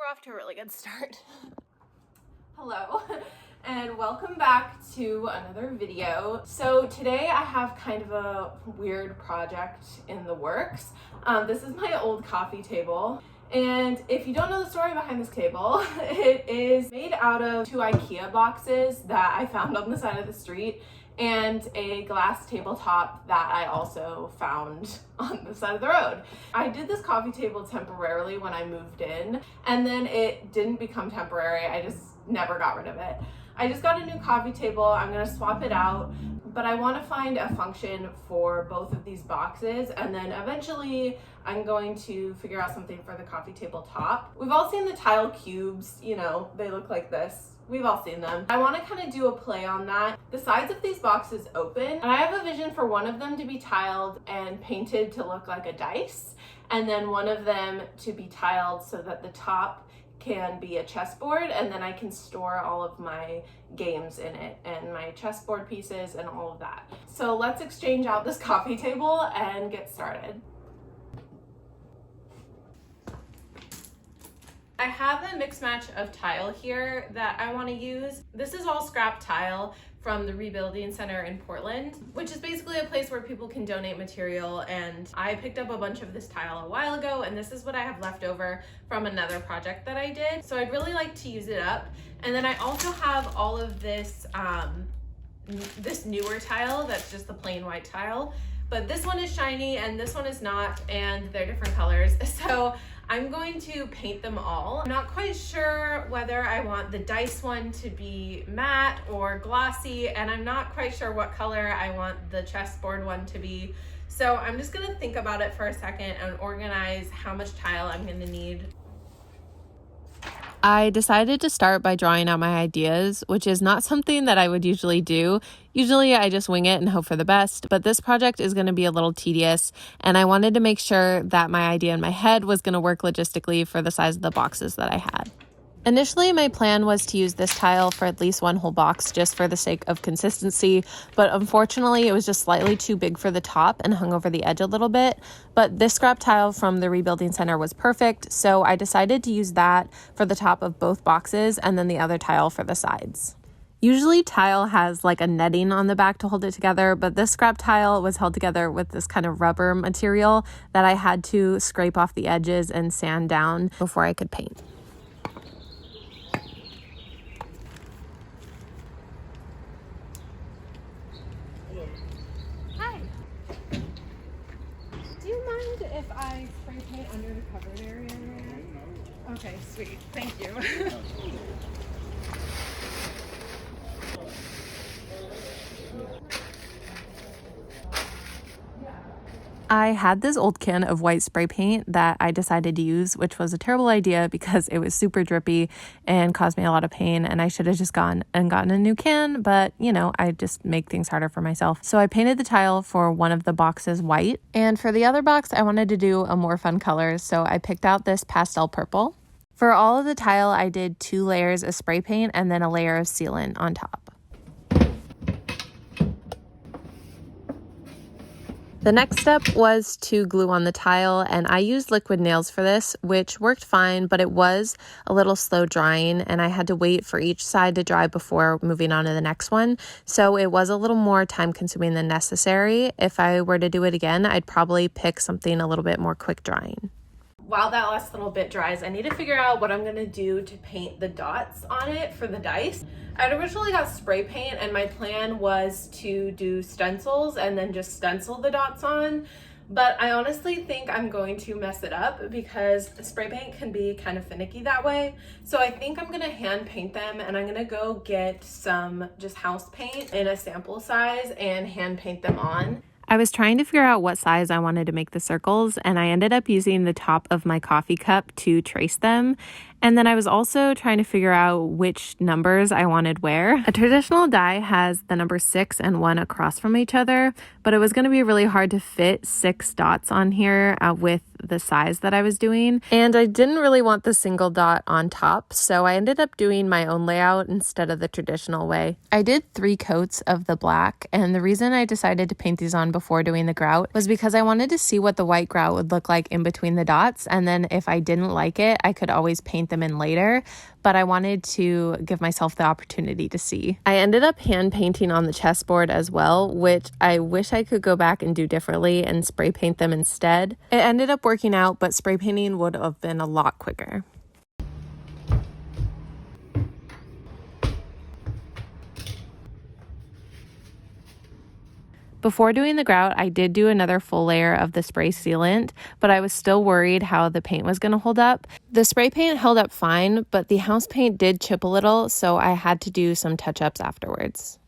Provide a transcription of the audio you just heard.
off to a really good start. Hello, and welcome back to another video. So today I have kind of a weird project in the works. This is my old coffee table. And if you don't know the story behind this table, it is made out of 2 IKEA boxes that I found on the side of the street and a glass tabletop that I also found on the side of the road. I did this coffee table temporarily when I moved in, and then it didn't become temporary. I just never got rid of it. I just got a new coffee table. I'm gonna swap it out, but I wanna find a function for both of these boxes, and then eventually I'm going to figure out something for the coffee table top. We've all seen the tile cubes, you know, they look like this. We've all seen them. I want to kind of do a play on that. The sides of these boxes open, and I have a vision for one of them to be tiled and painted to look like a dice, and then one of them to be tiled so that the top can be a chessboard, and then I can store all of my games in it and my chessboard pieces and all of that. So let's exchange out this coffee table and get started. I have a mix match of tile here that I want to use. This is all scrap tile from the Rebuilding Center in Portland, which is basically a place where people can donate material, and I picked up a bunch of this tile a while ago, and this is what I have left over from another project that I did. So I'd really like to use it up. And then I also have all of this this newer tile that's just the plain white tile, but this one is shiny and this one is not, and they're different colors. So I'm going to paint them all. I'm not quite sure whether I want the dice one to be matte or glossy, and I'm not quite sure what color I want the chessboard one to be. So I'm just gonna think about it for a second and organize how much tile I'm gonna need. I decided to start by drawing out my ideas, which is not something that I would usually do. Usually I just wing it and hope for the best, but this project is going to be a little tedious, and I wanted to make sure that my idea in my head was going to work logistically for the size of the boxes that I had. Initially, my plan was to use this tile for at least one whole box just for the sake of consistency, but unfortunately it was just slightly too big for the top and hung over the edge a little bit. But this scrap tile from the Rebuilding Center was perfect, so I decided to use that for the top of both boxes and then the other tile for the sides. Usually tile has like a netting on the back to hold it together, but this scrap tile was held together with this kind of rubber material that I had to scrape off the edges and sand down before I could paint. If I spray paint under the covered area? Okay, sweet. Thank you. I had this old can of white spray paint that I decided to use, which was a terrible idea because it was super drippy and caused me a lot of pain, and I should have just gone and gotten a new can, but you know, I just make things harder for myself. So I painted the tile for one of the boxes white, and for the other box I wanted to do a more fun color, so I picked out this pastel purple. For all of the tile I did 2 layers of spray paint and then a layer of sealant on top. The next step was to glue on the tile, and I used liquid nails for this, which worked fine, but it was a little slow drying, and I had to wait for each side to dry before moving on to the next one. So it was a little more time consuming than necessary. If I were to do it again, I'd probably pick something a little bit more quick drying. While that last little bit dries, I need to figure out what I'm gonna do to paint the dots on it for the dice. I'd originally got spray paint, and my plan was to do stencils and then just stencil the dots on, but I honestly think I'm going to mess it up because spray paint can be kind of finicky that way. So I think I'm gonna hand paint them, and I'm gonna go get some just house paint in a sample size and hand paint them on. I was trying to figure out what size I wanted to make the circles, and I ended up using the top of my coffee cup to trace them. And then I was also trying to figure out which numbers I wanted where. A traditional die has the number 6 and 1 across from each other, but it was going to be really hard to fit 6 dots on here with the size that I was doing. And I didn't really want the single dot on top, so I ended up doing my own layout instead of the traditional way. I did 3 coats of the black, and the reason I decided to paint these on before doing the grout was because I wanted to see what the white grout would look like in between the dots, and then if I didn't like it, I could always paint paint them in later, but I wanted to give myself the opportunity to see. I ended up hand painting on the chessboard as well, which I wish I could go back and do differently and spray paint them instead. It ended up working out, but spray painting would have been a lot quicker. Before doing the grout, I did do another full layer of the spray sealant, but I was still worried how the paint was going to hold up. The spray paint held up fine, but the house paint did chip a little, so I had to do some touch-ups afterwards.